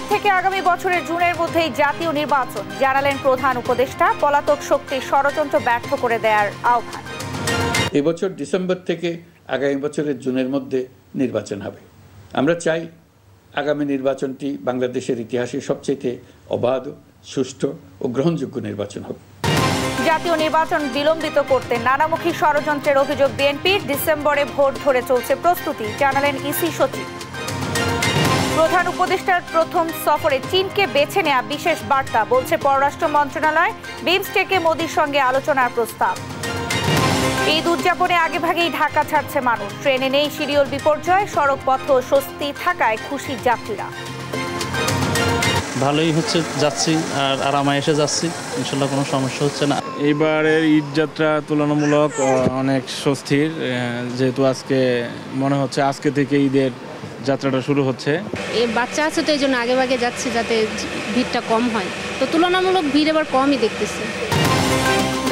December থেকে আগামী বছরের জুনের মধ্যেই জাতীয় নির্বাচন, জানালেন প্রধান উপদেষ্টা। পলাতক শক্তির ষড়যন্ত্র ব্যর্থ করে দেওয়ার আহ্বান। এবছর ডিসেম্বর থেকে আগামী বছরের জুনের মধ্যে নির্বাচন হবে। আমরা চাই আগামী নির্বাচনটি বাংলাদেশের ইতিহাসে সবচেয়ে অবাধ, সুষ্ঠু ও গ্রহণযোগ্য নির্বাচন হবে। জাতীয় নির্বাচন বিলম্বিত করতে নানামুখী ষড়যন্ত্রের অভিযোগ বিএনপির। ডিসেম্বরে ভোট ধরে চলছে প্রস্তুতি, জানালেন ইসি সচিব। প্রধান উপদেষ্টার প্রথম সফরে চীনকে বেছে নেওয়া বিশেষ বার্তা, বলছে পররাষ্ট্র মন্ত্রণালয়। বিমস্টেকে মোদির সঙ্গে আলোচনার প্রস্তাব। ঈদ উদযাপনে আগেভাগেই ঢাকা ছাড়ছে মানুষ। ট্রেনে নেই শিডিউল বিপর্যয়, সড়ক পথ স্বস্তি থাকায় খুশি যাত্রীরা। ভালোই হচ্ছে, যাচ্ছি আর আরামে এসে যাচ্ছি, ইনশাল্লাহ কোনো সমস্যা হচ্ছে না। এইবারের ঈদ যাত্রা তুলনামূলক অনেক স্বস্তির, যেহেতু আজকে মনে হচ্ছে আজকে থেকে ঈদের যাত্রাটা শুরু হচ্ছে। এই বাচ্চা আছে তো এই জন্য আগে ভাগে যাচ্ছে যাতে ভিড়টা কম হয়, তো তুলনামূলক ভিড় এবার কমই দেখতেছে।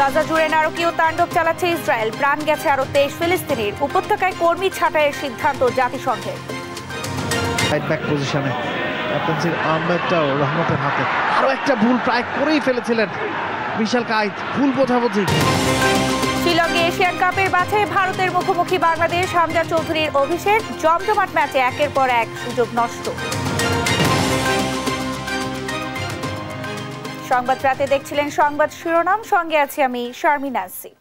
গাজা জুড়ে নারকীয় তাণ্ডব চালাচ্ছে ইসরায়েল, প্রাণ গেছে আরো 23 ফিলিস্তিনির। উপত্যকায় কর্মী ছাঁটাইয়ের সিদ্ধান্ত জাতিসংঘের। রহমতের হাতে আরো একটা ভুল প্রায় করেই ফেলেছিলেন বিশাল কায়েদ, ভুল বোঝাবুঝি। শিলংয়ে এশিয়ান কাপের বাছাই ভারতের মুখোমুখি বাংলাদেশ। হামজা চৌধুরীর অভিষেক, জমজমাট ম্যাচে একের পর এক সুযোগ নষ্ট। সংবাদ রাতে দেখছিলেন সংবাদ শিরোনাম, সঙ্গে আছি আমি শারমিন নাসি।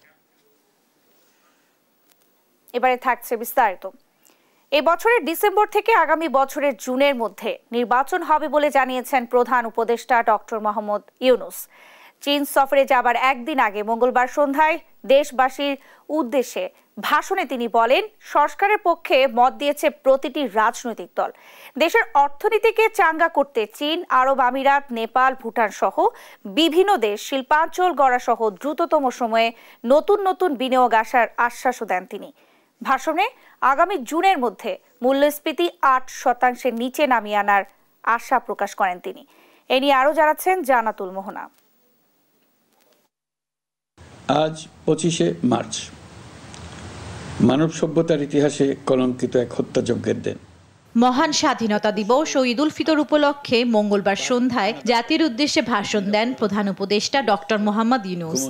এবারে থাকছে বিস্তারিত। এই বছরের ডিসেম্বর থেকে আগামী বছরের জুনের মধ্যে নির্বাচন হবে বলে জানিয়েছেন প্রধান উপদেষ্টা ডক্টর মোহাম্মদ ইউনূস। চীন সফরে যাবার একদিন আগে মঙ্গলবার সন্ধ্যায় দেশবাসীর উদ্দেশ্যে ভাষণে তিনি বলেন, সংস্কারের পক্ষে মত দিয়েছে প্রতিটি রাজনৈতিক দল। দেশের অর্থনীতিকে চাঙ্গা করতে চীন, আরব আমিরাত, নেপাল, ভুটান সহ বিভিন্ন দেশ শিল্পাঞ্চল গড়া সহ দ্রুততম সময়ে নতুন নতুন বিনিয়োগ আসার আশ্বাসও দেন তিনি। ভাষণে আগামী জুনের মধ্যে মূল্যস্ফীতি 8% নিচে নামিয়ে আনার আশা প্রকাশ করেন তিনি। এ নিয়ে আরও জানাচ্ছেন জানাতুল মোহনা। আজ 25শে মার্চ, মানব সভ্যতার ইতিহাসে কলঙ্কিত এক হত্যাযজ্ঞের দিন। মহান স্বাধীনতা দিবস ও ঈদ উল ফিতর উপলক্ষে মঙ্গলবার সন্ধ্যায় জাতির উদ্দেশ্যে ভাষণ দেন প্রধান উপদেষ্টা ডক্টর মোহাম্মদ ইউনূস।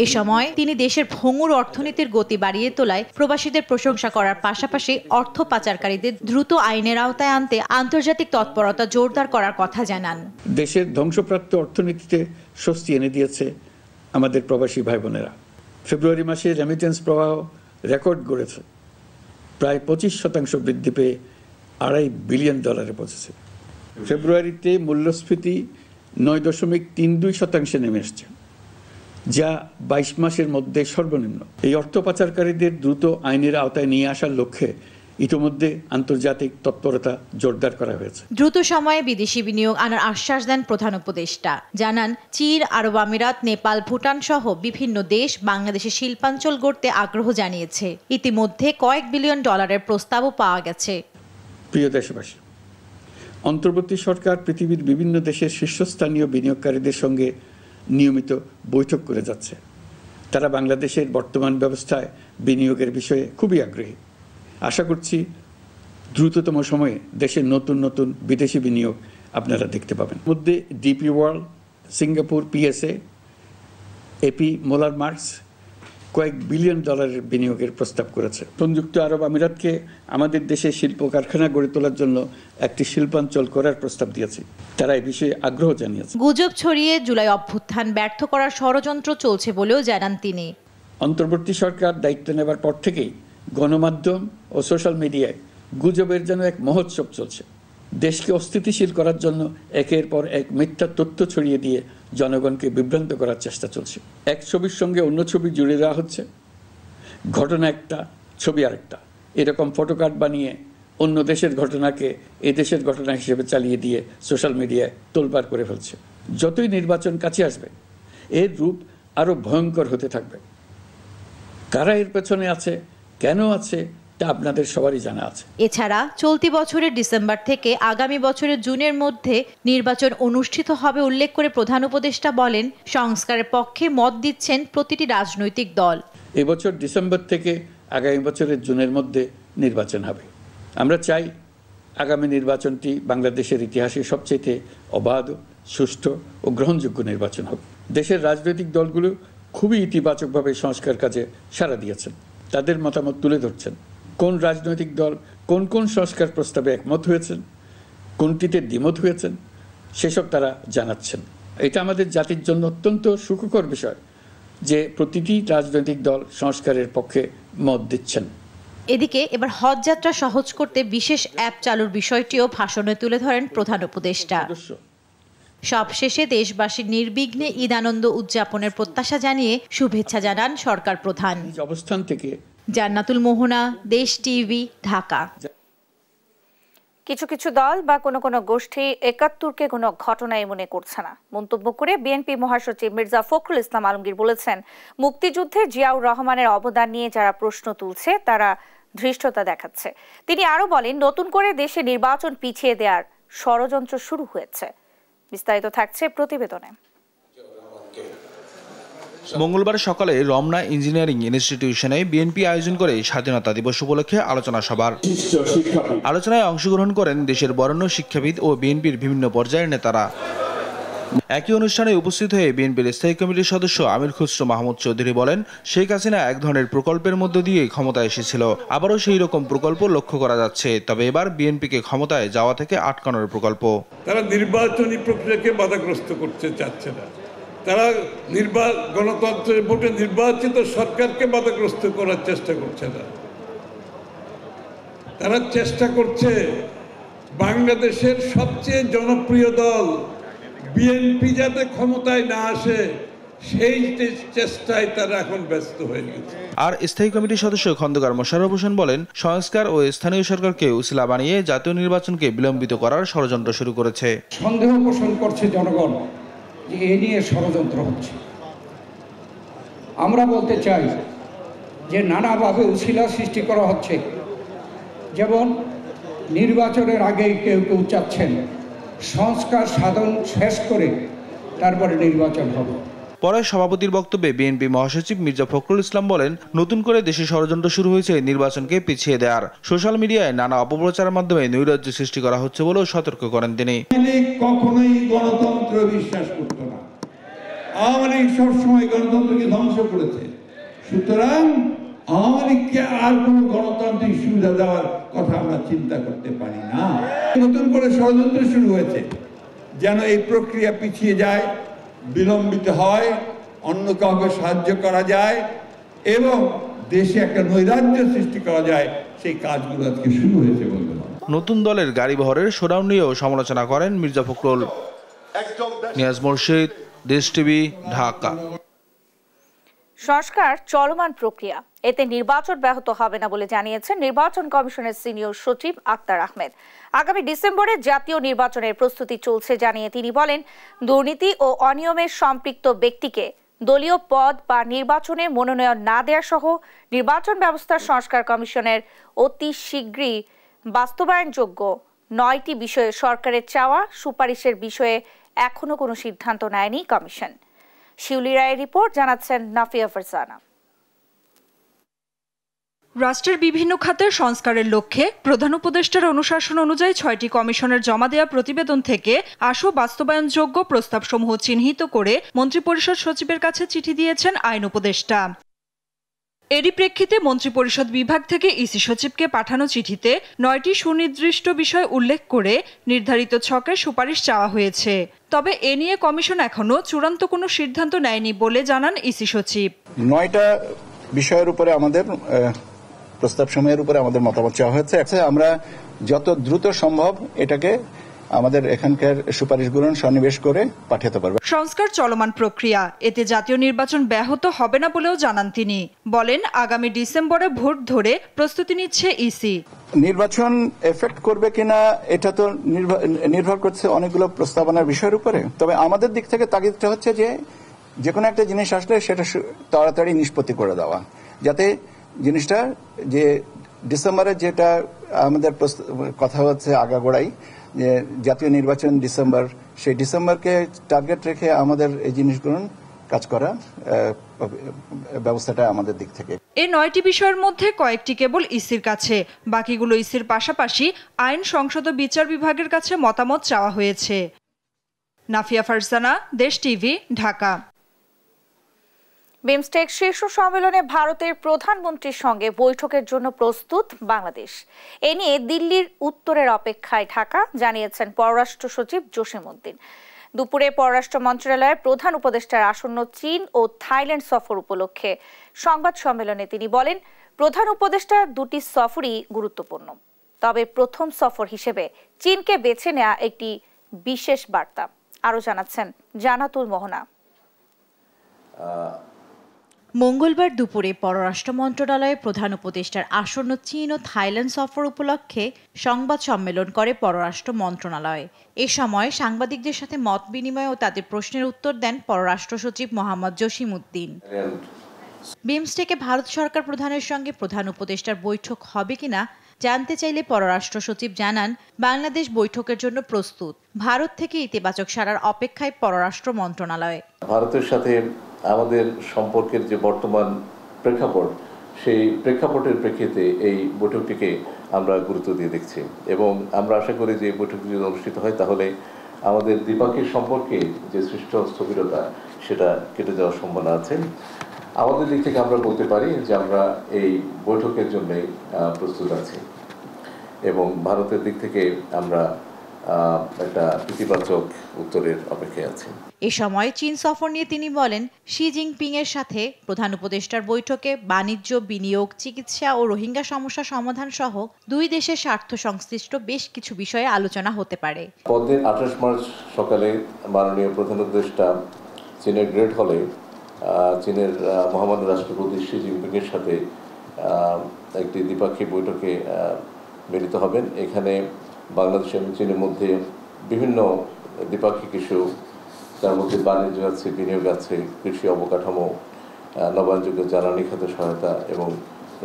এ সময় তিনি দেশের ভঙ্গুর অর্থনীতির গতি বাড়িয়ে তোলায় প্রবাসীদের প্রশংসা করার পাশাপাশি অর্থ পাচারকারীদের দ্রুত আইনের আওতায় আনতে আন্তর্জাতিক তৎপরতা জোরদার করার কথা জানান। দেশের ধ্বংসপ্রাপ্ত অর্থনীতিতে স্বস্তি এনে দিয়েছে আমাদের প্রবাসী ভাই বোনেরা। ফেব্রুয়ারি মাসে রেমিটেন্স প্রবাহ রেকর্ড গড়েছে, প্রায় 25% বৃদ্ধি পেয়ে $2.5 বিলিয়ন পৌঁছেছে। ফেব্রুয়ারিতে মূল্যস্ফীতি 9.32% নেমে এসছে, যা 22 মাসের মধ্যে সর্বনিম্ন। এই অর্থ পাচারকারীদের দ্রুত আইনের আওতায় নিয়ে আসার লক্ষ্যে ইতিমধ্যে আন্তর্জাতিক তৎপরতা জোরদার করা হয়েছে। দ্রুত সময়ে বিদেশি বিনিয়োগ আনার আশ্বাস দেন প্রধান উপদেষ্টা। জানান, চীন, আরব আমিরাত, নেপাল, ভুটান সহ বিভিন্ন দেশ বাংলাদেশে শিল্পাঞ্চল গড়তে আগ্রহ জানিয়েছে। ইতিমধ্যে কয়েক বিলিয়ন ডলারের প্রস্তাবও পাওয়া গেছে। প্রিয় দেশবাসী, অন্তর্বর্তী সরকার পৃথিবীর বিভিন্ন দেশের শীর্ষস্থানীয় বিনিয়োগকারীদের সঙ্গে নিয়মিত বৈঠক করে যাচ্ছে। তারা বাংলাদেশের বর্তমান ব্যবস্থায় বিনিয়োগের বিষয়ে খুবই আগ্রহী। আশা করছি দ্রুততম সময়ে দেশের নতুন নতুন বিদেশি বিনিয়োগ আপনারা দেখতে পাবেন। মধ্যে DP World, Singapore PSA, AP Moller Maersk কয়েক বিলিয়ন ডলারের বিনিয়োগের প্রস্তাব করেছে। সংযুক্ত আরব আমিরাতকে আমাদের দেশে শিল্প কারখানা গড়ে তোলার জন্য একটি শিল্পাঞ্চল করার প্রস্তাব দিয়েছে। তারা এই বিষয়ে আগ্রহ জানিয়েছে। গুজব ছড়িয়ে জুলাই অভ্যুত্থান ব্যর্থ করার ষড়যন্ত্র চলছে বলেও জানান তিনি। অন্তর্বর্তী সরকার দায়িত্ব নেবার পর থেকেই গণমাধ্যম ও সোশ্যাল মিডিয়ায় গুজবের যেন এক মহোৎসব চলছে। দেশকে অস্থিতিশীল করার জন্য একের পর এক মিথ্যা তথ্য ছড়িয়ে দিয়ে জনগণকে বিভ্রান্ত করার চেষ্টা চলছে। এক ছবির সঙ্গে অন্য ছবি জুড়ে দেওয়া হচ্ছে, ঘটনা একটা, ছবি আরেকটা। এরকম ফটোকার্ড বানিয়ে অন্য দেশের ঘটনাকে এ দেশের ঘটনা হিসেবে চালিয়ে দিয়ে সোশ্যাল মিডিয়ায় তোলপাড় করে ফেলছে। যতই নির্বাচন কাছে আসবে এর রূপ আরও ভয়ঙ্কর হতে থাকবে। কারা এর পেছনে আছে, কেন আছে, তা আপনাদের সবারই জানা আছে। এছাড়া চলতি বছরের ডিসেম্বর থেকে আগামী বছরের জুনের মধ্যে নির্বাচন অনুষ্ঠিত হবে উল্লেখ করে প্রধান উপদেষ্টা বলেন, সংস্কারের পক্ষে মত দিচ্ছেন প্রতিটি রাজনৈতিক দল। এবছর ডিসেম্বর থেকে আগামী বছরের জুনের মধ্যে নির্বাচন হবে। আমরা চাই আগামী নির্বাচনটি বাংলাদেশের ইতিহাসে সবচেয়ে অবাধ, সুষ্ঠু ও গ্রহণযোগ্য নির্বাচন হবে। দেশের রাজনৈতিক দলগুলো খুবই ইতিবাচকভাবে সংস্কার কাজে সাড়া দিয়েছেন, তাদের মতামত তুলে ধরছেন। কোন রাজনৈতিক দল কোন কোন সংস্কার প্রস্তাবে একমত হয়েছেন, কোনটিতে দ্বিমত হয়েছেন, সেসব তারা জানাচ্ছেন। এটা আমাদের জাতির জন্য অত্যন্ত সুখকর বিষয় যে প্রতিটি রাজনৈতিক দল সংস্কারের পক্ষে মত দিচ্ছেন। এদিকে এবার হজ যাত্রা সহজ করতে বিশেষ অ্যাপ চালুর বিষয়টিও ভাষণে তুলে ধরেন প্রধান উপদেষ্টা। সবশেষে দেশবাসীর নির্বিঘ্নে ঈদ আনন্দ উদযাপনের প্রত্যাশা জানিয়ে শুভেচ্ছা জানান সরকার প্রধান। অবস্থান থেকে জান্নাতুল মোহনা, দেশ টিভি, ঢাকা। কিছু কিছু দল বা কোনো গোষ্ঠী ৭১কে কোনো ঘটনাই মনে করছে না মন্তব্য করে বিএনপি মহাসচিব মির্জা ফখরুল ইসলাম আলমগীর বলেছেন, মুক্তিযুদ্ধে জিয়াউর রহমানের অবদান নিয়ে যারা প্রশ্ন তুলছে তারা ধৃষ্টতা দেখাচ্ছে। তিনি আরো বলেন, নতুন করে দেশে নির্বাচন পিছিয়ে দেওয়ার ষড়যন্ত্র শুরু হয়েছে। বিস্তারিত থাকছে প্রতিবেদনে। মঙ্গলবার সকালে রমনা ইঞ্জিনিয়ারিং ইনস্টিটিউশনে বিএনপি আয়োজন করে স্বাধীনতা দিবস উপলক্ষে আলোচনা সভার আলোচনায় অংশগ্রহণ করেন দেশের বরেণ্য শিক্ষাবিদ ও বিএনপির বিভিন্ন পর্যায়ের নেতারা। একই অনুষ্ঠানে উপস্থিত হয়ে বিএনপির স্থায়ী কমিটির সদস্য আমির খুসরো মাহমুদ চৌধুরী বলেন, শেখ হাসিনা এক ধরনের প্রকল্পের মধ্য দিয়ে ক্ষমতায় এসেছিল, আবারও সেই রকম প্রকল্প লক্ষ্য করা যাচ্ছে, তবে এবার বিএনপিকে ক্ষমতায় যাওয়া থেকে আটকানোর প্রকল্প। তারা নির্বাচনী প্রক্রিয়াকে বাধাগ্রস্ত করতে চাচ্ছে না, তারা গণতন্ত্রের ভোটে নির্বাচিত সরকারকে বাধাগ্রস্ত করার চেষ্টা করছে না। তারা চেষ্টা করছে বাংলাদেশের সবচেয়ে জনপ্রিয় দল বিএনপি যাতে ক্ষমতায় না আসে সেই চেষ্টায় তারা এখন ব্যস্ত হয়ে গেছে। আর স্থায়ী কমিটির সদস্য খন্দকার মোশাররফ হোসেন বলেন, সংস্কার ও স্থানীয় সরকারকে উসিলা বানিয়ে জাতীয় নির্বাচনকে বিলম্বিত করার ষড়যন্ত্র শুরু করেছে। সন্দেহ পোষণ করছে জনগণ যে এ নিয়ে ষড়যন্ত্র হচ্ছে। আমরা বলতে চাই যে নানাভাবে উসিলা সৃষ্টি করা হচ্ছে, যেমন নির্বাচনের আগেই কেউ কেউ চাচ্ছেন সংস্কার সাধন শেষ করে তারপরে নির্বাচন হবে। পরে সভাপতির বক্তব্যে বিএনপি মহাসচিব মির্জা ফখরুল ইসলাম বলেন, নতুন করে দেশে ষড়যন্ত্র শুরু হয়েছে নির্বাচনকে পিছিয়ে দেওয়ার। সোশ্যাল মিডিয়ায় নানা অপপ্রচারের মাধ্যমে নৈরাজ্য সৃষ্টি করা হচ্ছে বলেও সতর্ক করেন তিনি। কখনোই গণতন্ত্র বিশ্বাস করত না, আওয়ামী লীগ সবসময় গণতন্ত্রকে ধ্বংস করেছে। সুতরাং আওয়ামী লীগকে আর কোন গণতান্ত্রিক সুবিধা দেওয়ার কথা আমরা চিন্তা করতে পারি না। নতুন করে ষড়যন্ত্র শুরু হয়েছে যেন এই প্রক্রিয়া পিছিয়ে যায়, বিলম্বিত হয়, অন্য কাউকে সাহায্য করা যায় এবং দেশে একটা নৈরাজ্য সৃষ্টি করা যায়, সেই কাজগুলো আজকে শুরু হয়েছে বলতে পারেন। নতুন দলের গাড়ি বহরের শোডাউন নিয়েও সমালোচনা করেন মির্জা ফখরুল। নিয়াজ মুর্শিদ, দেশ টিভি, ঢাকা। সংস্কার চলমান প্রক্রিয়া, এতে নির্বাচন ব্যাহত হবে না বলে জানিয়েছেন নির্বাচন কমিশনের সিনিয়র সচিব আক্তার আহমেদ। আগামী ডিসেম্বরে জাতীয় নির্বাচনের প্রস্তুতি চলছে জানিয়ে তিনি বলেন, দুর্নীতি ও অনিয়মে সম্পৃক্ত ব্যক্তিকে দলীয় পদ বা নির্বাচনে মনোনয়ন না দেওয়া সহ নির্বাচন ব্যবস্থার সংস্কার কমিশনের অতি শীঘ্রই বাস্তবায়নযোগ্য 9টি বিষয়ে সরকারের চাওয়া সুপারিশের বিষয়ে এখনো কোনো সিদ্ধান্ত নেয়নি কমিশন। শিউলি রায়ের রিপোর্ট, জানাচ্ছেন নাফিয়া ফারজানা। রাষ্ট্রের বিভিন্ন খাতের সংস্কারের লক্ষ্যে প্রধান উপদেষ্টার অনুশাসন অনুযায়ী 6টি কমিশনের জমা দেওয়া প্রতিবেদন থেকে আশু বাস্তবায়নযোগ্য প্রস্তাবসমূহ চিহ্নিত করে মন্ত্রিপরিষদ সচিবের কাছে চিঠি দিয়েছেন আইন উপদেষ্টা। এরই প্রেক্ষিতে মন্ত্রিপরিষদ বিভাগ থেকে ইসি সচিবকে পাঠানো চিঠিতে 9টি সুনির্দিষ্ট বিষয় উল্লেখ করে নির্ধারিত ছকে সুপারিশ চাওয়া হয়েছে। তবে এ নিয়ে কমিশন এখনো চূড়ান্ত কোনো সিদ্ধান্ত নেয়নি বলে জানান ইসি সচিব। 9টা বিষয়ের উপরে আমাদের প্রস্তাব সময়ের উপরে আমাদের মতামত চাওয়া হয়েছে। আমরা যত দ্রুত সম্ভব এটাকে আমাদের এখানকার সুপারিশগুলো সন্নিবেশ করে পাঠাতে পারবে। সংস্কার চলমান প্রক্রিয়া, এতে জাতীয় নির্বাচন ব্যাহত হবে না বলেও জানান তিনি। বলেন, আগামী ডিসেম্বরে ভোট ধরে প্রস্তুতি নিচ্ছে ইসি। নির্বাচন এফেক্ট করবে কিনা এটা তো নির্ভর করছে অনেকগুলো প্রস্তাবনার বিষয়ের উপরে। তবে আমাদের দিক থেকে তাগিদটা হচ্ছে যে কোনো একটা জিনিস আসলে সেটা তাড়াতাড়ি নিষ্পত্তি করে দেওয়া, যাতে জিনিসটা যে ডিসেম্বরে যেটা আমাদের কথা হচ্ছে আগাগোড়াই যে জাতীয় নির্বাচন ডিসেম্বর, সেই ডিসেম্বরকে টার্গেট রেখে আমাদের এই জিনিসগুলো কাজ করার ব্যবস্থাটা আমাদের দিক থেকে। এই 9টি বিষয়ের মধ্যে কয়েকটি কেবল ইসির কাছে, বাকিগুলো ইসির পাশাপাশি আইন সংসদ ও বিচার বিভাগের কাছে মতামত চাওয়া হয়েছে। নাফিয়া ফারজানা, দেশ টিভি, ঢাকা। বিমস্টেক শীর্ষ সম্মেলনে ভারতের প্রধানমন্ত্রীর সঙ্গে বৈঠকের জন্য প্রস্তুত বাংলাদেশ। এ নিয়ে দিল্লির উত্তরের অপেক্ষায় ঢাকা, জানিয়েছেন পররাষ্ট্র সচিব জসিমউদ্দিন। দুপুরে পররাষ্ট্র মন্ত্রণালয়ের প্রধান উপদেষ্টার আসন্ন চীন ও থাইল্যান্ড সফর উপলক্ষে সংবাদ সম্মেলনে তিনি বলেন, প্রধান উপদেষ্টার দুটি সফরই গুরুত্বপূর্ণ, তবে প্রথম সফর হিসেবে চীনকে বেছে নেওয়া একটি বিশেষ বার্তা। আরো জানাচ্ছেন জানাতুল মোহনা। মঙ্গলবার দুপুরে পররাষ্ট্র মন্ত্রণালয়ের প্রধান উপদেষ্টার আসন্ন চীন ও থাইল্যান্ড সফর উপলক্ষে সংবাদ সম্মেলন করে পররাষ্ট্র মন্ত্রণালয়। এ সময় সাংবাদিকদের সাথে মত বিনিময় ও তাদের প্রশ্নের উত্তর দেন পররাষ্ট্র সচিব মোহাম্মদ জসিমউদ্দিন। বিমস্টেকে ভারত সরকার প্রধানের সঙ্গে প্রধান উপদেষ্টার বৈঠক হবে কিনা জানতে চাইলে পররাষ্ট্র সচিব জানান, বাংলাদেশ বৈঠকের জন্য প্রস্তুত। ভারত থেকে ইতিবাচক সাড়ার অপেক্ষায় পররাষ্ট্র মন্ত্রণালয়। ভারতের সাথে আমাদের সম্পর্কের যে বর্তমান প্রেক্ষাপট, সেই প্রেক্ষাপটের প্রেক্ষিতে এই বৈঠকটিকে আমরা গুরুত্ব দিয়ে দেখছি এবং আমরা আশা করি যে বৈঠকটি যদি অনুষ্ঠিত হয় তাহলে আমাদের দ্বিপাক্ষিক সম্পর্কে যে সৃষ্ট স্থবিরতা সেটা কেটে যাওয়ার সম্ভাবনা আছে। আমাদের দিক থেকে আমরা বলতে পারি যে আমরা এই বৈঠকের জন্য প্রস্তুত আছি এবং ভারতের দিক থেকে আমরা একটা ইতিবাচক উত্তরের অপেক্ষায় আছি। এ সময় চীন সফর নিয়ে তিনি বলেন, শি জিনপিং এর সাথে প্রধান উপদেষ্টার বৈঠকে বাণিজ্য, বিনিয়োগ, চিকিৎসা ও রোহিঙ্গা সমস্যা সমাধান সহ দুই দেশের স্বার্থ সংশ্লিষ্ট বেশ কিছু বিষয়ে আলোচনা হতে পারে। পরদিন 28 মার্চ সকালে মাননীয় প্রধান উপদেষ্টা চীনের গ্রেট হলে চীনের মহামান্য রাষ্ট্রপতি শি জিনপিং এর সাথে একটি দ্বিপাক্ষিক বৈঠকে মিলিত হবেন। এখানে বাংলাদেশ এবং চীনের মধ্যে বিভিন্ন দ্বিপাক্ষিক ইস্যু, তার মধ্যে বাণিজ্য আছে, বিনিয়োগ আছে, কৃষি অবকাঠামো, নবায়নযোগ্য জ্বালানি খাতে সহায়তা এবং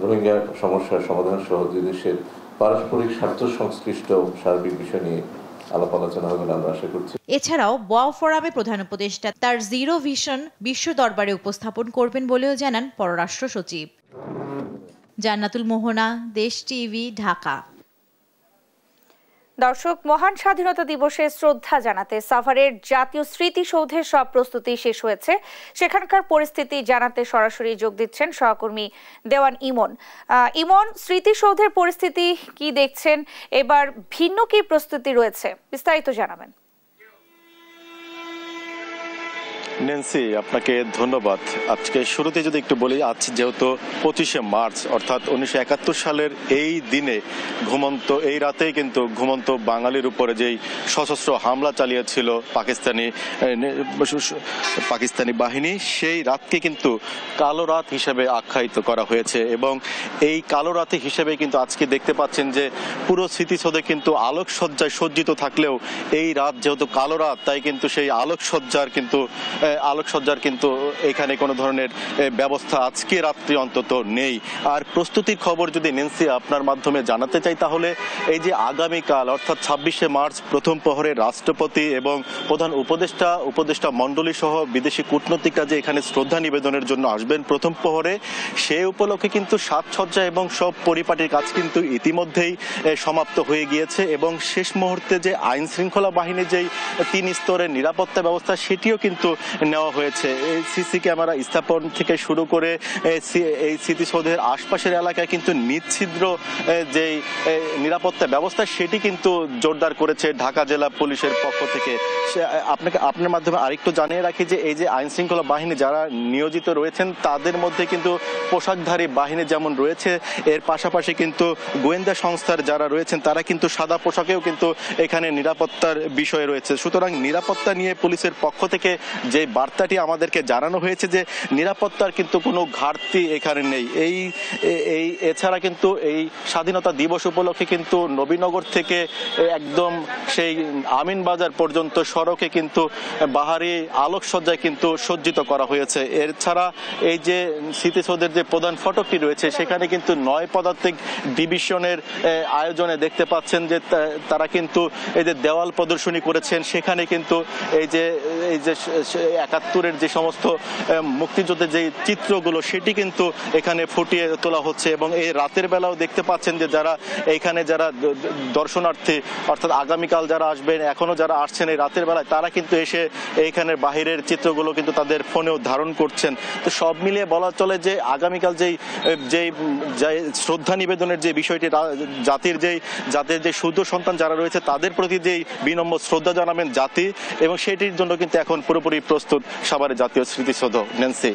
রোহিঙ্গা সমস্যার সমাধান সহ দুই দেশের পারস্পরিক স্বার্থ সংশ্লিষ্ট সার্বিক বিষয় নিয়ে আলাপ আলোচনা হবে আমরা আশা করছি। এছাড়াও ওয়াও ফোরামে প্রধান উপদেষ্টা তার জিরো ভিশন বিশ্ব দরবারে উপস্থাপন করবেন বলেও জানান পররাষ্ট্র সচিব। জান্নাতুল মোহনা, দেশ টিভি, ঢাকা। দর্শক, মহান স্বাধীনতা দিবসে শ্রদ্ধা জানাতে সাভারের জাতীয় স্মৃতিসৌধের সব প্রস্তুতি শেষ হয়েছে। সেখানকার পরিস্থিতি জানাতে সরাসরি যোগ দিচ্ছেন সহকর্মী দেওয়ান ইমন। ইমন, স্মৃতিসৌধের পরিস্থিতি কি দেখছেন? এবার ভিন্ন কি প্রস্তুতি রয়েছে, বিস্তারিত জানাবেন। নেন্সি, আপনাকে ধন্যবাদ। আজকে শুরুতে যদি একটু বলি, আজ যেহেতু 25শে মার্চ অর্থাৎ 1971 সালের এই দিনে এই রাতেই কিন্তু ঘুমন্ত বাঙালির উপরে যেই সশস্ত্র হামলা চালিয়েছিল পাকিস্তানি বাহিনী, সেই রাতকে কিন্তু কালো রাত হিসেবে আখ্যায়িত করা হয়েছে এবং এই কালো রাতে হিসেবে কিন্তু আজকে দেখতে পাচ্ছেন যে পুরো স্মৃতিসৌধে কিন্তু আলোকসজ্জায় সজ্জিত থাকলেও এই রাত যেহেতু কালো রাত, তাই কিন্তু সেই আলোকসজ্জার কিন্তু এখানে কোনো ধরনের ব্যবস্থা আজকে রাত্রি অন্তত নেই। আর প্রস্তুতির খবর যদি নেন্সি আপনার মাধ্যমে জানাতে চাই, তাহলে এই যে আগামীকাল অর্থাৎ 26শে মার্চ প্রথম প্রহরে রাষ্ট্রপতি এবং প্রধান উপদেষ্টা মণ্ডলী সহ বিদেশি কূটনীতিকরা যে এখানে শ্রদ্ধা নিবেদনের জন্য আসবেন প্রথম প্রহরে, সেই উপলক্ষে কিন্তু সাজসজ্জা এবং সব পরিপাটির কাজ কিন্তু ইতিমধ্যেই সমাপ্ত হয়ে গিয়েছে এবং শেষ মুহূর্তে যে আইন শৃঙ্খলা বাহিনীর যেই 3 স্তরের নিরাপত্তা ব্যবস্থা সেটিও কিন্তু নেওয়া হয়েছে। এই সিসি ক্যামেরা স্থাপন থেকে শুরু করে এই স্মৃতিসৌধের আশপাশের এলাকায় কিন্তু নিচ্ছিদ্র যেই নিরাপত্তা ব্যবস্থা সেটি কিন্তু জোরদার করেছে ঢাকা জেলা পুলিশের পক্ষ থেকে। আপনার মাধ্যমে আরেকটু জানিয়ে রাখি যে এই যে আইন শৃঙ্খলা বাহিনী যারা নিয়োজিত রয়েছেন তাদের মধ্যে কিন্তু পোশাকধারী বাহিনী যেমন রয়েছে, এর পাশাপাশি কিন্তু গোয়েন্দা সংস্থার যারা রয়েছেন তারা কিন্তু সাদা পোশাকেও কিন্তু এখানে নিরাপত্তার বিষয় রয়েছে। সুতরাং নিরাপত্তা নিয়ে পুলিশের পক্ষ থেকে যে বার্তাটি আমাদেরকে জানানো হয়েছে যে নিরাপত্তার কিন্তু কোনো ঘাটতি এখানে নেই। এছাড়া কিন্তু এই স্বাধীনতা দিবস উপলক্ষে কিন্তু নবীনগর থেকে একদম সেই আমিনবাজার পর্যন্ত সড়কে কিন্তু বাহারি আলোকসজ্জায় কিন্তু সজ্জিত করা হয়েছে। এছাড়া এই যে স্মৃতিসৌধের যে প্রধান ফটকটি রয়েছে সেখানে কিন্তু 9 পদাতিক ডিভিশনের আয়োজনে দেখতে পাচ্ছেন যে তারা কিন্তু এই যে দেওয়াল প্রদর্শনী করেছেন, সেখানে কিন্তু এই যে 71-এর যে সমস্ত মুক্তিযুদ্ধের যে চিত্রগুলো সেটি কিন্তু এখানে ফুটিয়ে তোলা হচ্ছে। এবং এই রাতের বেলাও দেখতে পাচ্ছেন যে যারা এইখানে যারা দর্শনার্থী অর্থাৎ আগামীকাল যারা আসবেন, এখনো যারা আসছেন এই রাতের বেলায়, তারা কিন্তু এসে এইখানের বাহিরের চিত্রগুলো কিন্তু তাদের ফোনেও ধারণ করছেন। তো সব মিলিয়ে বলা চলে যে আগামীকাল যেই শ্রদ্ধা নিবেদনের যে বিষয়টি, জাতির যে শুদ্ধ সন্তান যারা রয়েছে তাদের প্রতি যেই বিনম্র শ্রদ্ধা জানাবেন জাতি, এবং সেটির জন্য কিন্তু এখন পুরোপুরি প্রস্তুত সাভারের জাতীয় স্মৃতিসৌধ। নেন্সি।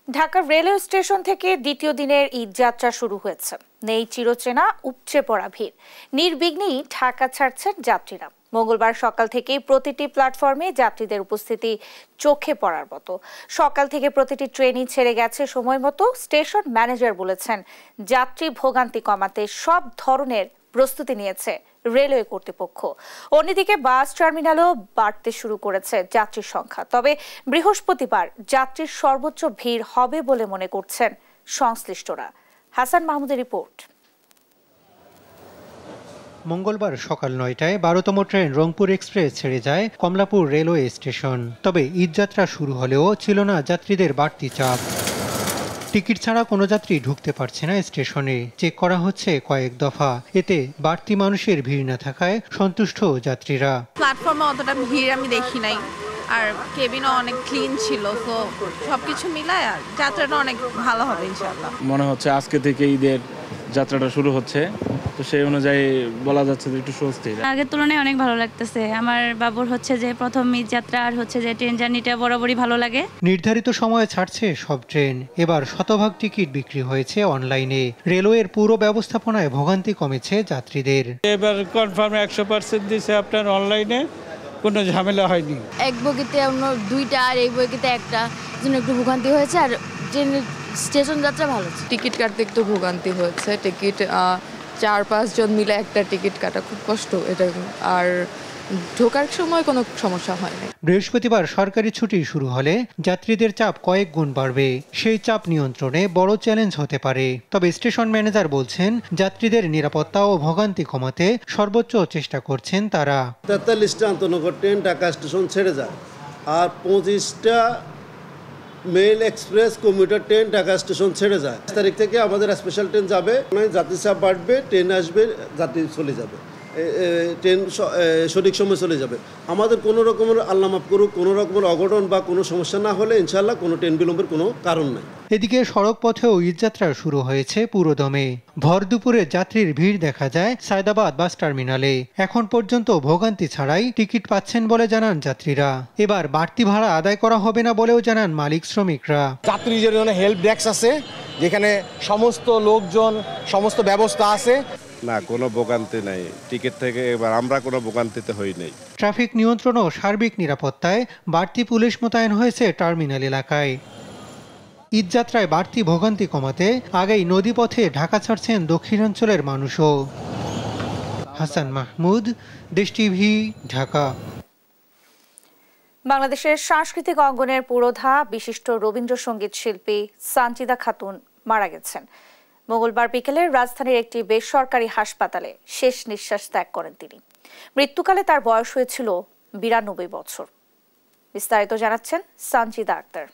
ঢাকা রেলওয়ে স্টেশন থেকে দ্বিতীয় দিনের ঈদ যাত্রা শুরু হয়েছে। নেই চিরচেনা উপচে পড়া ভিড়, নির্বিঘ্নেই ঢাকা ছাড়ছেন যাত্রীরা। মঙ্গলবার সকাল থেকেই প্রতিটি প্ল্যাটফর্মে যাত্রীদের উপস্থিতি চোখে পড়ার মতো। সকাল থেকে প্রতিটি ট্রেনই ছেড়ে গেছে সময় মতো। স্টেশন ম্যানেজার বলেছেন, যাত্রী ভোগান্তি কমাতে সব ধরনের প্রস্তুতি নিয়েছে রেলওয়ে কর্তৃপক্ষ। অন্যদিকে বাস টার্মিনালেও বাড়তে শুরু করেছে যাত্রীর সংখ্যা। তবে বৃহস্পতিবার যাত্রীর সর্বোচ্চ ভিড় হবে বলে মনে করছেন সংশ্লিষ্টরা। হাসান মাহমুদের রিপোর্ট। মঙ্গলবার সকাল ৯টায় ১২তম ট্রেন রংপুর এক্সপ্রেস ছেড়ে যায় কমলাপুর রেলওয়ে স্টেশন। তবে ঈদযাত্রা শুরু হলেও ছিল না যাত্রীদের বাড়তি চাপ। টিকিট ছাড়া কোনো যাত্রী ঢুকতে পারছে না স্টেশনে। চেক করা হচ্ছে কয়েক দফা। এতে বাড়তি মানুষের ভিড় না থাকায় সন্তুষ্ট যাত্রীরা। প্ল্যাটফর্মে অতটা ভিড় আমি দেখি নাই, আর কেবিনও অনেক ক্লিন ছিল। তো সবকিছু মিলায় আর যাত্রাটা অনেক ভালো হবে ইনশাআল্লাহ। মনে হচ্ছে আজকে থেকে ঈদের যাত্রাটা শুরু হচ্ছে, তো সেই অনুযায়ী বলা যাচ্ছে যে একটু স্বস্তি। আগের তুলনায় অনেক ভালো লাগতেছে। আমার বাবুর হচ্ছে যে প্রথম ঈদ যাত্রা, আর হচ্ছে যে ট্রেন জার্নিটা বরাবরই ভালো লাগে। নির্ধারিত সময়ে ছাড়ছে সব ট্রেন। এবার শতভাগ টিকিট বিক্রি হয়েছে অনলাইনে। রেলওয়ের পুরো ব্যবস্থাপনায় ভোগান্তি কমেছে যাত্রীদের। এবার কনফার্ম 100% দিছে আপনার অনলাইনে, কোনো ঝামেলা হয়নি। এক বগিতে অন্য দুইটা আর এই বগিতে একটা, জন্য একটু ভোগান্তি হয়েছে। আর ট্রেনের স্টেশন যাত্রা ভালো। টিকিট কাটতে একটু ভোগান্তি হয়েছে। টিকিট 4-5 জন মিলে একটা টিকিট কাটা খুব কষ্ট এটা, আর ঢোকার সময় কোনো সমস্যা হয় না। বৃহস্পতিবার সরকারি ছুটি শুরু হলে যাত্রীদের চাপ কয়েক গুণ বাড়বে। সেই চাপ নিয়ন্ত্রণে বড় চ্যালেঞ্জ হতে পারে। তবে স্টেশন ম্যানেজার বলছেন, যাত্রীদের নিরাপত্তা ও ভোগান্তি কমাতে সর্বোচ্চ চেষ্টা করছেন তারা। 43টা আন্তনগর ট্রেন ঢাকা স্টেশন ছেড়ে যায়, আর 25টা mail express commuter train Dhaka station ছেড়ে যায়। 5 তারিখ থেকে আমাদের স্পেশাল ট্রেন যাবে, যাত্রী চাপ বাড়বে, ট্রেন আসবে, যাত্রী চলে যাবে, ট্রেন সঠিক সময় চলে যাবে। আমাদের কোনো রকমের আল্লাহ মাফ করুক, কোনো রকমের অঘটন বা কোনো সমস্যা না হলে ইনশাআল্লাহ কোনো ট্রেন বিলম্বের কোনো কারণ নাই। এদিকে সড়ক পথেও ঈদযাত্রা শুরু হয়েছে পুরোদমে। ভর দুপুরে যাত্রীর ভিড় দেখা যায় সায়দাবাদ বাস টার্মিনালে। এখন পর্যন্ত ভোগান্তি ছাড়াই টিকিট পাচ্ছেন বলে জানান যাত্রীরা। এবার বাড়তি ভাড়া আদায় করা হবে না বলেও জানান মালিক শ্রমিকরা। যাত্রীদের জন্য হেল্প ডেস্ক আছে, যেখানে সমস্ত লোকজন, সমস্ত ব্যবস্থা আছে। না, কোনো ভোগান্তি নাই। টিকিট থেকে এবার আমরা কোনো ভোগান্তিতে হই নাই। ট্রাফিক নিয়ন্ত্রণ ও সার্বিক নিরাপত্তায় বাড়তি পুলিশ মোতায়েন হয়েছে টার্মিনাল এলাকায়। ঈদযাত্রায় বাড়তি ভোগান্তি কমাতে আগেই নদীপথে ঢাকা ছাড়ছেন দক্ষিণাঞ্চলের মানুষও। হাসান মাহমুদ, দেশ টিভি, ঢাকা। বাংলাদেশের সাংস্কৃতিক অঙ্গনের পুরোধা বিশিষ্ট রবীন্দ্রসঙ্গীত শিল্পী সানজিদা খাতুন মারা গেছেন। মঙ্গলবার বিকেলে রাজধানীর একটি বেসরকারি হাসপাতালে শেষ নিঃশ্বাস ত্যাগ করেন তিনি। মৃত্যুকালে তার বয়স হয়েছিল 92 বছর। বিস্তারিত জানাচ্ছেন সানজিদা আক্তার।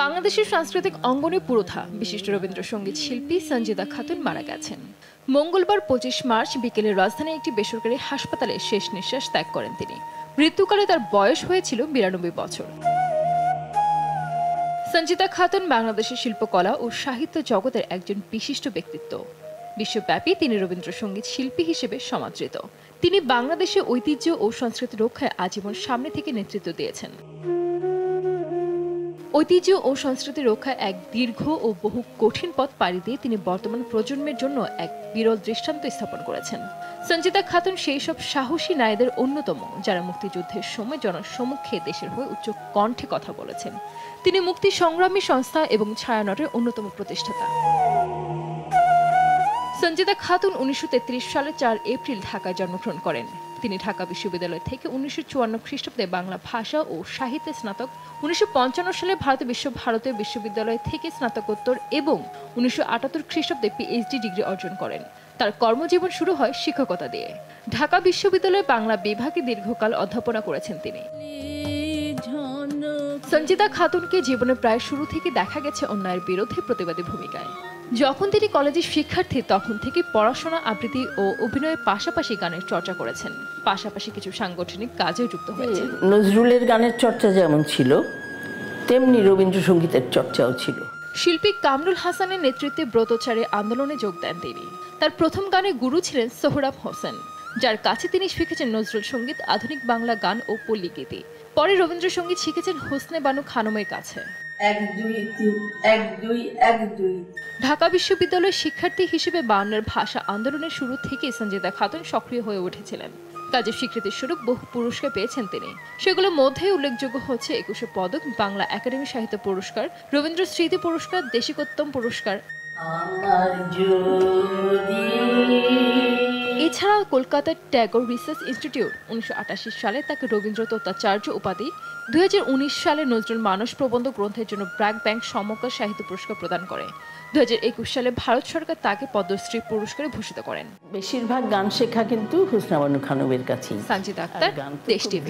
বাংলাদেশের সাংস্কৃতিক অঙ্গনে পুরোধা বিশিষ্ট রবীন্দ্রসঙ্গীত শিল্পী সানজিদা খাতুন মারা গেছেন। মঙ্গলবার 25 মার্চ বিকেলে রাজধানীর একটি বেসরকারি হাসপাতালে শেষ নিঃশ্বাস ত্যাগ করেন তিনি। মৃত্যুকালে তার বয়স হয়েছিল 92 বছর। সঞ্জিদা খাতুন বাংলাদেশের শিল্পকলা ও সাহিত্য জগতের একজন বিশিষ্ট ব্যক্তিত্ব। বিশ্বব্যাপী তিনি রবীন্দ্রসঙ্গীত শিল্পী হিসেবে সমাদৃত। তিনি বাংলাদেশে ঐতিহ্য ও সংস্কৃতি রক্ষায় আজীবন সামনে থেকে নেতৃত্ব দিয়েছেন। ঐতিহ্য ও সংস্কৃতি রক্ষায় এক দীর্ঘ ও বহু কঠিন পথ পাড়ি দিয়ে তিনি বর্তমান প্রজন্মের জন্য এক বিরল দৃষ্টান্ত স্থাপন করেছেন। সঞ্জিদা খাতুন সেই সব সাহসী নারীদের অন্যতম যারা মুক্তিযুদ্ধের সময় জনসম্মুখে দেশের হয়ে উচ্চ কণ্ঠে কথা বলেছেন। তিনি মুক্তি সংগ্রামী সংস্থা এবং ছায়ানটের অন্যতম প্রতিষ্ঠাতা। সঞ্জিদা খাতুন 1933 সালে 4 এপ্রিল ঢাকায় জন্মগ্রহণ করেন। তিনি ঢাকা বিশ্ববিদ্যালয় থেকে 1954 খ্রিস্টাব্দে বাংলা ভাষা ও সাহিত্যে স্নাতক, 1955 সালে ভারতীয় বিশ্ববিদ্যালয় থেকে স্নাতকোত্তর এবং 1978 খ্রিস্টাব্দে পিএইচডি ডিগ্রি অর্জন করেন। তার কর্মজীবন শুরু হয় শিক্ষকতা দিয়ে। ঢাকা বিশ্ববিদ্যালয়ে বাংলা বিভাগে দীর্ঘকাল অধ্যাপনা করেছেন তিনি। সঞ্জিতা খাতুনকে জীবনের প্রায় শুরু থেকে দেখা গেছে অন্যায়ের বিরুদ্ধে প্রতিবাদী ভূমিকায়। যখন তিনি কলেজের শিক্ষার্থী তখন থেকে পড়াশোনা, আবৃত্তি ও অভিনয়ের পাশাপাশি গানের চর্চা করেছেন। পাশাপাশি কিছু সাংগঠনিক কাজেও যুক্ত হয়েছেন। নজরুলের গানের চর্চা যেমন ছিল, তেমনি রবীন্দ্রসঙ্গীতের চর্চাও ছিল। শিল্পী কামরুল হাসানের নেতৃত্বে ব্রতচারী আন্দোলনে যোগ দেন তিনি। তার প্রথম গানের গুরু ছিলেন সোহরাব হোসেন, যার কাছে তিনি শিখেছেন নজরুল সঙ্গীত, আধুনিক বাংলা গান ও পল্লী গীতি। পরে রবীন্দ্রসঙ্গীত শিখেছেন হোসনে বানু খানমের কাছে। ঢাকা বিশ্ববিদ্যালয়ের শিক্ষার্থী হিসেবে বায়ান্নের ভাষা আন্দোলনের শুরু থেকেই সঞ্জিতা খাতুন সক্রিয় হয়ে উঠেছিলেন। কাজের স্বীকৃতির স্বরূপ বহু পুরস্কার পেয়েছেন তিনি। সেগুলোর মধ্যে উল্লেখযোগ্য হচ্ছে 21 পদক, বাংলা একাডেমি সাহিত্য পুরস্কার, রবীন্দ্র স্মৃতি পুরস্কার, দেশিকোত্তম পুরস্কার। এছাড়া কলকাতার ট্যাগর রিসার্চ ইনস্টিটিউট 1988 সালে তাকে রবীন্দ্র তত্ত্বাচার্য উপাধি, 2019 সালে নজরুল মানস প্রবন্ধ গ্রন্থের জন্য ব্র্যাক ব্যাংক সমগ্র সাহিত্য পুরস্কার প্রদান করে। 2021 সালে ভারত সরকার তাকে পদ্মশ্রী পুরস্কারে ভূষিত করেন। বেশিরভাগ গান শেখা কিন্তু হোসনে বানু খানমের কাছেই। সঞ্জিতা আক্তার, দেশ টিভি।